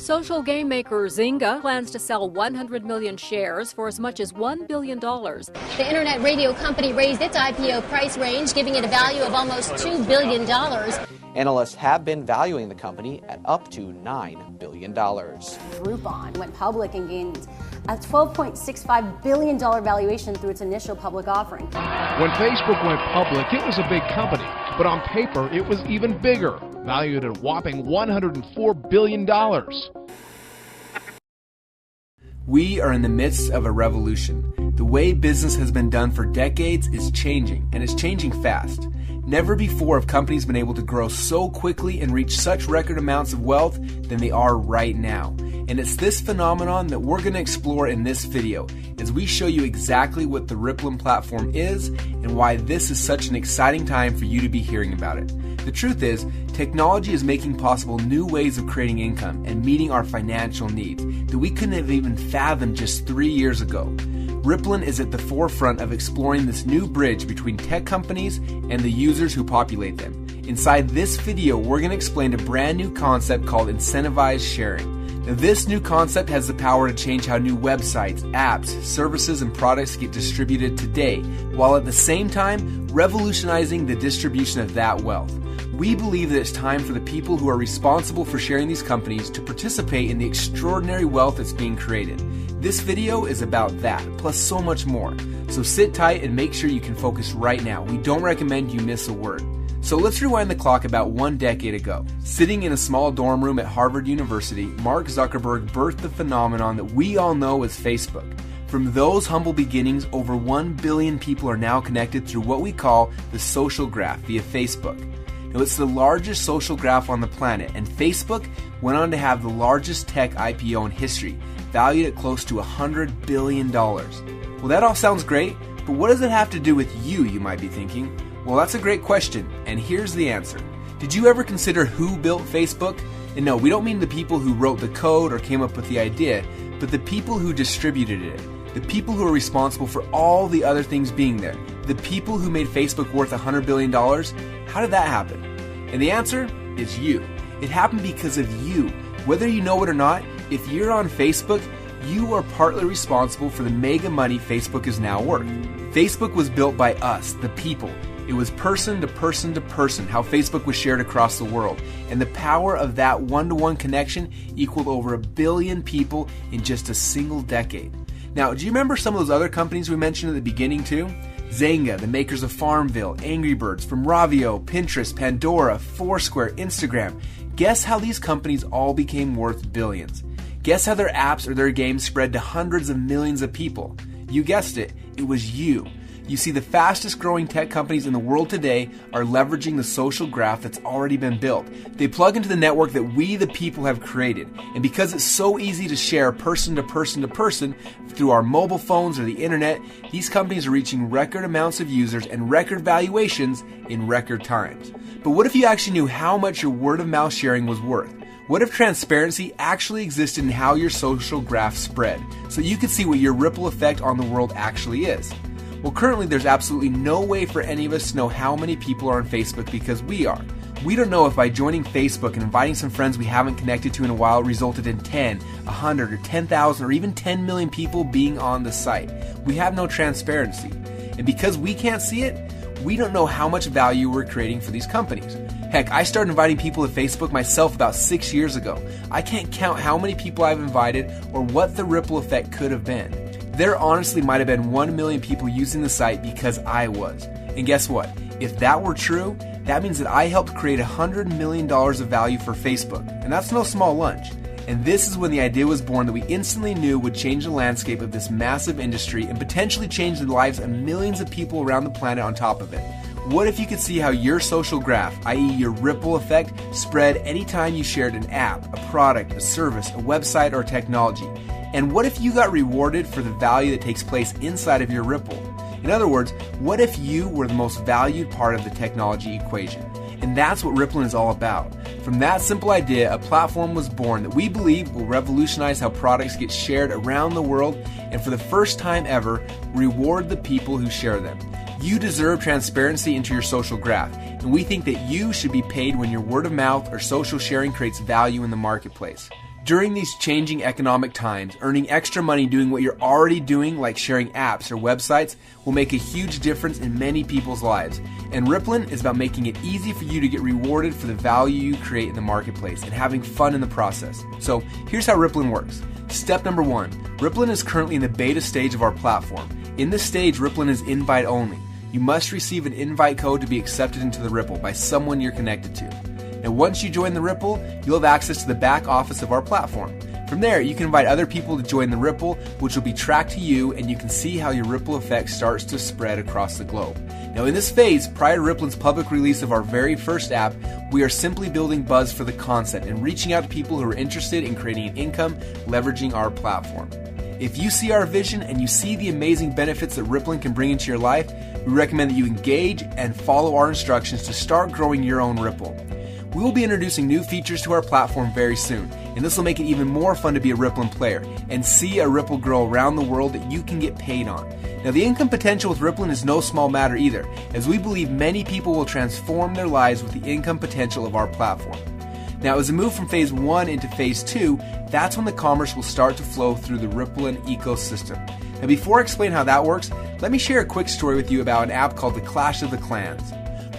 Social game maker Zynga plans to sell 100 million shares for as much as $1 billion. The internet radio company raised its IPO price range, giving it a value of almost $2 billion. Analysts have been valuing the company at up to $9 billion. Rippln went public and gained a $12.65 billion valuation through its initial public offering. When Facebook went public, it was a big company, but on paper, it was even bigger, valued at a whopping $104 billion. We are in the midst of a revolution. The way business has been done for decades is changing, and it's changing fast. Never before have companies been able to grow so quickly and reach such record amounts of wealth than they are right now. And it's this phenomenon that we're going to explore in this video as we show you exactly what the Rippln platform is and why this is such an exciting time for you to be hearing about it. The truth is, technology is making possible new ways of creating income and meeting our financial needs that we couldn't have even fathomed just 3 years ago. Rippln is at the forefront of exploring this new bridge between tech companies and the users who populate them. Inside this video, we're going to explain a brand new concept called incentivized sharing. Now, this new concept has the power to change how new websites, apps, services, and products get distributed today, while at the same time revolutionizing the distribution of that wealth. We believe that it's time for the people who are responsible for sharing these companies to participate in the extraordinary wealth that's being created. This video is about that, plus so much more. So sit tight and make sure you can focus right now. We don't recommend you miss a word. So let's rewind the clock about 1 decade ago. Sitting in a small dorm room at Harvard University, Mark Zuckerberg birthed the phenomenon that we all know as Facebook. From those humble beginnings, over 1 billion people are now connected through what we call the social graph via Facebook. Now, it's the largest social graph on the planet, and Facebook went on to have the largest tech IPO in history, valued at close to $100 billion. Well, that all sounds great, but what does it have to do with you might be thinking? Well, that's a great question, and here's the answer. Did you ever consider who built Facebook? And no, we don't mean the people who wrote the code or came up with the idea, but the people who distributed it. The people who are responsible for all the other things being there. The people who made Facebook worth $100 billion. How did that happen? And the answer is you. It happened because of you. Whether you know it or not, if you're on Facebook, you are partly responsible for the mega money Facebook is now worth. Facebook was built by us, the people. It was person to person to person, how Facebook was shared across the world. And the power of that one-to-one connection equaled over 1 billion people in just a single decade. Now, do you remember some of those other companies we mentioned at the beginning too? Zynga, the makers of Farmville, Angry Birds, from Ravio, Pinterest, Pandora, Foursquare, Instagram. Guess how these companies all became worth billions? Guess how their apps or their games spread to hundreds of millions of people? You guessed it, it was you. You see, the fastest growing tech companies in the world today are leveraging the social graph that's already been built. They plug into the network that we, the people, have created. And because it's so easy to share person to person to person through our mobile phones or the internet, these companies are reaching record amounts of users and record valuations in record times. But what if you actually knew how much your word of mouth sharing was worth? What if transparency actually existed in how your social graph spread, so you could see what your ripple effect on the world actually is? Well, currently there's absolutely no way for any of us to know how many people are on Facebook because we are. We don't know if by joining Facebook and inviting some friends we haven't connected to in a while resulted in 10, 100, or 10,000, or even 10 million people being on the site. We have no transparency. And because we can't see it, we don't know how much value we're creating for these companies. Heck, I started inviting people to Facebook myself about 6 years ago. I can't count how many people I've invited or what the ripple effect could have been. There honestly might have been 1 million people using the site because I was. And guess what? If that were true, that means that I helped create $100 million of value for Facebook. And that's no small lunch. And this is when the idea was born that we instantly knew would change the landscape of this massive industry and potentially change the lives of millions of people around the planet on top of it. What if you could see how your social graph, i.e. your ripple effect, spread anytime you shared an app, a product, a service, a website, or technology? And what if you got rewarded for the value that takes place inside of your ripple? In other words, what if you were the most valued part of the technology equation? And that's what Rippln is all about. From that simple idea, a platform was born that we believe will revolutionize how products get shared around the world and for the first time ever, reward the people who share them. You deserve transparency into your social graph, and we think that you should be paid when your word of mouth or social sharing creates value in the marketplace. During these changing economic times, earning extra money doing what you're already doing, like sharing apps or websites, will make a huge difference in many people's lives. And Rippln is about making it easy for you to get rewarded for the value you create in the marketplace and having fun in the process. So here's how Rippln works. Step number 1, Rippln is currently in the beta stage of our platform. In this stage, Rippln is invite only. You must receive an invite code to be accepted into the Ripple by someone you're connected to. Now, once you join the Ripple, you'll have access to the back office of our platform. From there, you can invite other people to join the Ripple, which will be tracked to you, and you can see how your ripple effect starts to spread across the globe. Now, in this phase, prior to Rippln's public release of our very first app, we are simply building buzz for the concept and reaching out to people who are interested in creating an income leveraging our platform. If you see our vision and you see the amazing benefits that Rippln can bring into your life, we recommend that you engage and follow our instructions to start growing your own Ripple. We will be introducing new features to our platform very soon, and this will make it even more fun to be a Rippln player and see a Ripple grow around the world that you can get paid on. Now, the income potential with Rippln is no small matter either, as we believe many people will transform their lives with the income potential of our platform. Now, as we move from phase 1 into phase 2, that's when the commerce will start to flow through the Rippln ecosystem. Now, before I explain how that works, let me share a quick story with you about an app called the Clash of the Clans.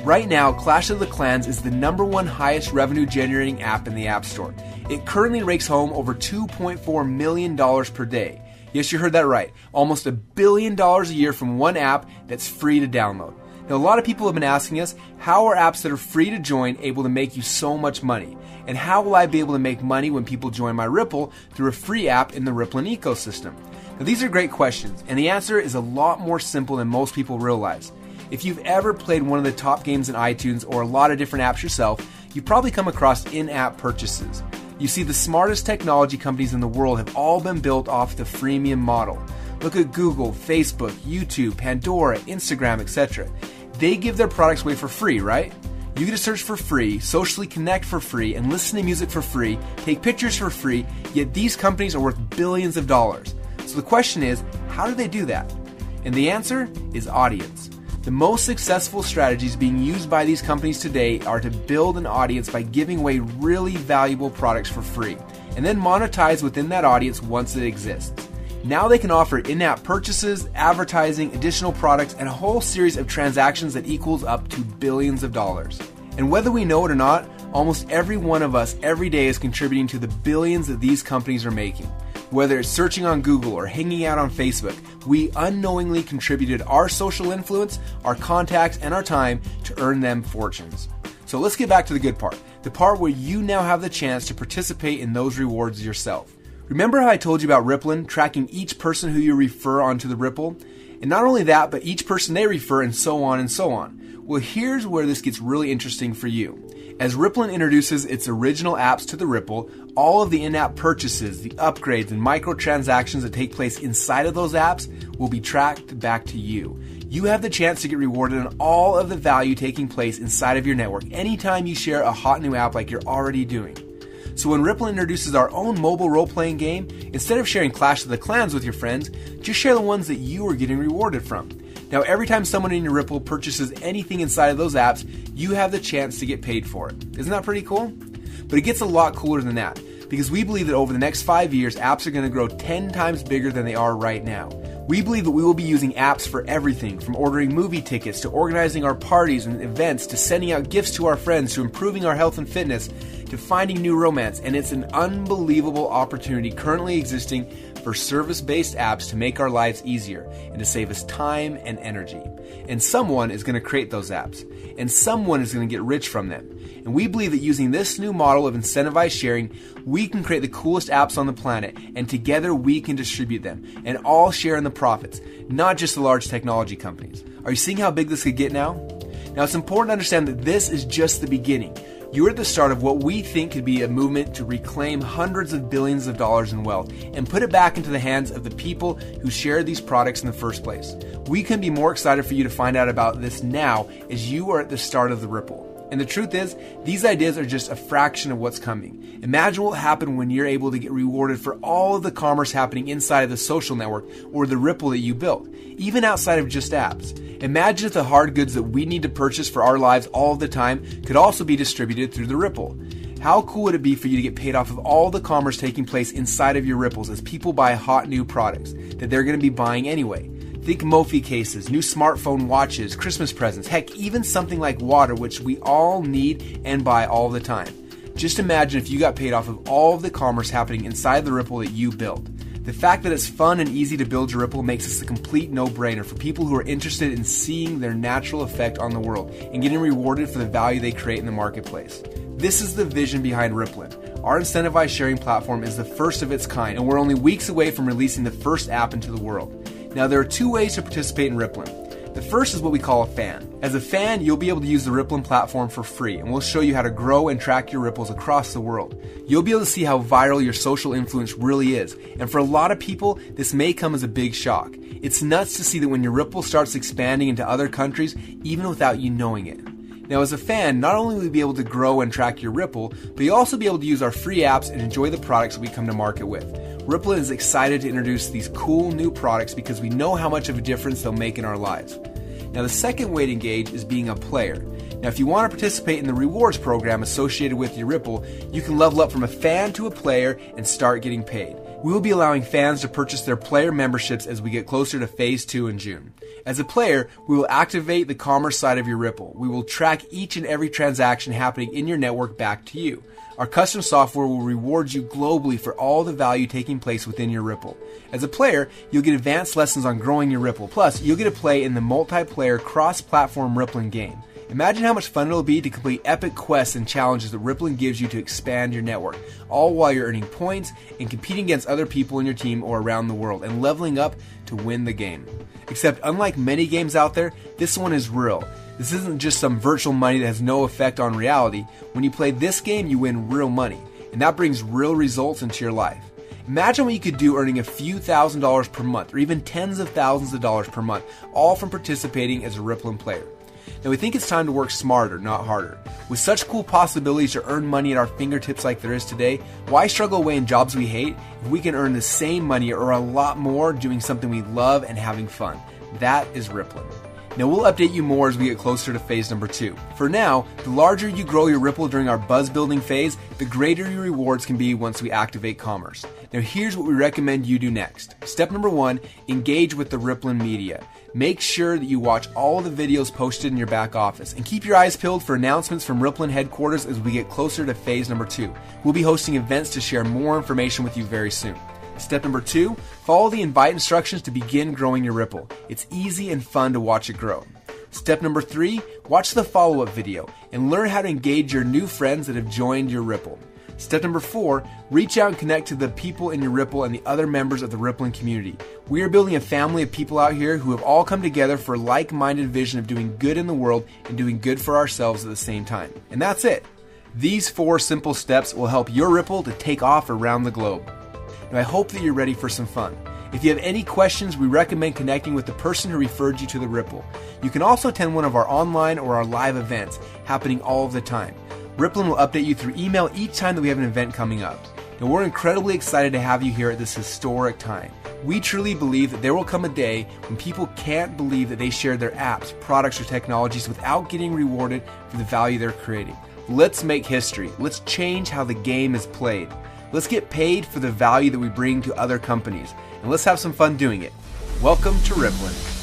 Right now, Clash of the Clans is the #1 highest revenue generating app in the App Store. It currently rakes home over $2.4 million per day. Yes, you heard that right. Almost $1 billion a year from one app that's free to download. Now, a lot of people have been asking us, how are apps that are free to join able to make you so much money? And how will I be able to make money when people join my Ripple through a free app in the Rippln ecosystem? Now, these are great questions, and the answer is a lot more simple than most people realize. If you've ever played one of the top games in iTunes or a lot of different apps yourself, you've probably come across in-app purchases. You see, the smartest technology companies in the world have all been built off the freemium model. Look at Google, Facebook, YouTube, Pandora, Instagram, etc. They give their products away for free, right? You get to search for free, socially connect for free, and listen to music for free, take pictures for free, yet these companies are worth billions of dollars. So the question is, how do they do that? And the answer is audience. The most successful strategies being used by these companies today are to build an audience by giving away really valuable products for free, and then monetize within that audience once it exists. Now they can offer in-app purchases, advertising, additional products, and a whole series of transactions that equals up to billions of dollars. And whether we know it or not, almost every one of us every day is contributing to the billions that these companies are making. Whether it's searching on Google or hanging out on Facebook, we unknowingly contributed our social influence, our contacts, and our time to earn them fortunes. So let's get back to the good part, the part where you now have the chance to participate in those rewards yourself. Remember how I told you about Rippln tracking each person who you refer onto the Ripple? And not only that, but each person they refer and so on and so on. Well, here's where this gets really interesting for you. As Rippln introduces its original apps to the Ripple, all of the in-app purchases, the upgrades, and microtransactions that take place inside of those apps will be tracked back to you. You have the chance to get rewarded on all of the value taking place inside of your network anytime you share a hot new app like you're already doing. So when Rippln introduces our own mobile role-playing game, instead of sharing Clash of the Clans with your friends, just share the ones that you are getting rewarded from. Now, every time someone in your Ripple purchases anything inside of those apps, you have the chance to get paid for it. Isn't that pretty cool? But it gets a lot cooler than that, because we believe that over the next 5 years, apps are going to grow 10 times bigger than they are right now. We believe that we will be using apps for everything, from ordering movie tickets to organizing our parties and events to sending out gifts to our friends to improving our health and fitness to finding new romance, and it's an unbelievable opportunity currently existing for service-based apps to make our lives easier and to save us time and energy. And someone is going to create those apps, and someone is going to get rich from them. And we believe that using this new model of incentivized sharing, we can create the coolest apps on the planet, and together we can distribute them and all share in the profits, not just the large technology companies. Are you seeing how big this could get now? Now, it's important to understand that this is just the beginning. You're at the start of what we think could be a movement to reclaim hundreds of billions of dollars in wealth and put it back into the hands of the people who share these products in the first place. We couldn't be more excited for you to find out about this now, as you are at the start of the Ripple. And the truth is, these ideas are just a fraction of what's coming. Imagine what will happen when you're able to get rewarded for all of the commerce happening inside of the social network or the Ripple that you built, even outside of just apps. Imagine if the hard goods that we need to purchase for our lives all of the time could also be distributed through the Ripple. How cool would it be for you to get paid off of all the commerce taking place inside of your Ripples as people buy hot new products that they're going to be buying anyway? Think Mophie cases, new smartphone watches, Christmas presents, heck, even something like water, which we all need and buy all the time. Just imagine if you got paid off of all of the commerce happening inside the Ripple that you built. The fact that it's fun and easy to build your Ripple makes this a complete no-brainer for people who are interested in seeing their natural effect on the world and getting rewarded for the value they create in the marketplace. This is the vision behind Rippln. Our incentivized sharing platform is the first of its kind, and we're only weeks away from releasing the first app into the world. Now, there are two ways to participate in Rippln. The first is what we call a fan. As a fan, you'll be able to use the Rippln platform for free, and we'll show you how to grow and track your Ripples across the world. You'll be able to see how viral your social influence really is, and for a lot of people, this may come as a big shock. It's nuts to see that when your Ripple starts expanding into other countries, even without you knowing it. Now, as a fan, not only will you be able to grow and track your Ripple, but you'll also be able to use our free apps and enjoy the products that we come to market with. Rippln is excited to introduce these cool new products because we know how much of a difference they'll make in our lives. Now, the second way to engage is being a player. Now, if you want to participate in the rewards program associated with your Ripple, you can level up from a fan to a player and start getting paid. We will be allowing fans to purchase their player memberships as we get closer to Phase 2 in June. As a player, we will activate the commerce side of your Ripple. We will track each and every transaction happening in your network back to you. Our custom software will reward you globally for all the value taking place within your Ripple. As a player, you'll get advanced lessons on growing your Ripple. Plus, you'll get to play in the multiplayer cross-platform Rippln game. Imagine how much fun it'll be to complete epic quests and challenges that Rippln gives you to expand your network, all while you're earning points and competing against other people in your team or around the world and leveling up to win the game. Except unlike many games out there, this one is real. This isn't just some virtual money that has no effect on reality. When you play this game, you win real money, and that brings real results into your life. Imagine what you could do earning a few $1,000s per month, or even tens of thousands of dollars per month, all from participating as a Rippln player. Now, we think it's time to work smarter, not harder. With such cool possibilities to earn money at our fingertips like there is today, why struggle away in jobs we hate if we can earn the same money or a lot more doing something we love and having fun? That is Rippln. Now, we'll update you more as we get closer to phase number 2. For now, the larger you grow your Ripple during our buzz building phase, the greater your rewards can be once we activate commerce. Now, here's what we recommend you do next. Step number 1, engage with the Rippln media. Make sure that you watch all the videos posted in your back office and keep your eyes peeled for announcements from Rippln headquarters as we get closer to phase number 2. We'll be hosting events to share more information with you very soon. Step number 2, follow the invite instructions to begin growing your Ripple. It's easy and fun to watch it grow. Step number 3, watch the follow-up video and learn how to engage your new friends that have joined your Ripple. Step number 4, reach out and connect to the people in your Ripple and the other members of the Rippln community. We are building a family of people out here who have all come together for a like-minded vision of doing good in the world and doing good for ourselves at the same time. And that's it. These 4 simple steps will help your Ripple to take off around the globe. Now, I hope that you're ready for some fun. If you have any questions, we recommend connecting with the person who referred you to the Ripple. You can also attend one of our online or our live events happening all of the time. Rippln will update you through email each time that we have an event coming up. Now, we're incredibly excited to have you here at this historic time. We truly believe that there will come a day when people can't believe that they shared their apps, products, or technologies without getting rewarded for the value they're creating. Let's make history. Let's change how the game is played. Let's get paid for the value that we bring to other companies, and let's have some fun doing it. Welcome to Rippln.